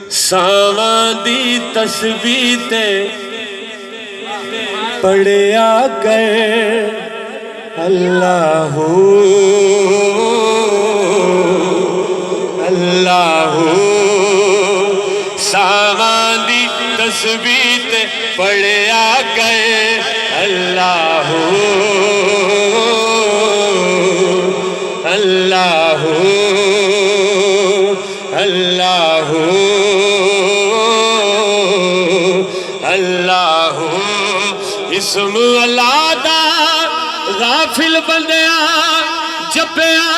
सावां दी तस्बीह ते पढ़िया कर अल्लाह अल्लाह। सावां दी तस्बीह ते पढ़िया कर अल्लाह अल्लाह अल्लाह अल्लाह। इस्म अल्लाह दा गाफिल बंदिया जपया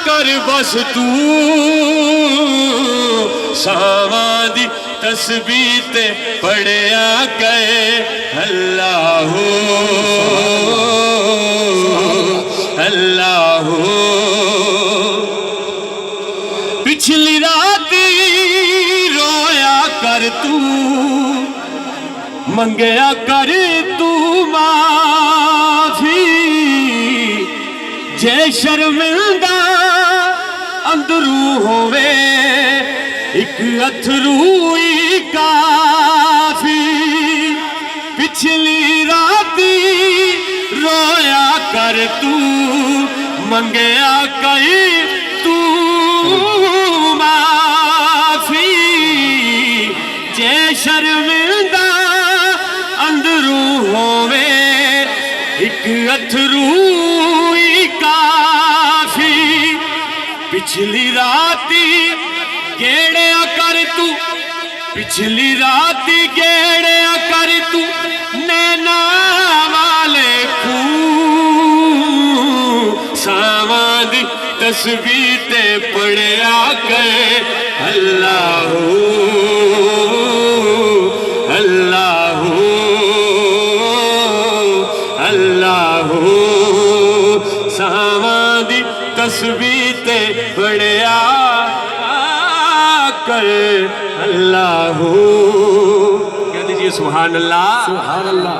कर बस तू। सावां दी तस्बीह ते पढ़िया कर अल्लाह अल्लाह। पिछली रात रोया कर तू मंगया कर तू माफी। जे शर्मिंदा अंदरू होवे एक अथरू ही काफी। पिछली राती रोया कर तू मंगया कर तू माफी। जे शर्मिंदा अंदरू होवे एक अथरू ही काफी। पिछली राती गेड़िया कर तू पिछली राती गेड़िया कर तू नैना वाले खूं। सावां दी तस्बीह ते पढ़िया कर अल्लाह अल्लाह अल्लाह। सावां दी तस्बीह ते पढ़िया कर अल्लाह। कह दीजिए सुभान अल्लाह सुभान अल्लाह।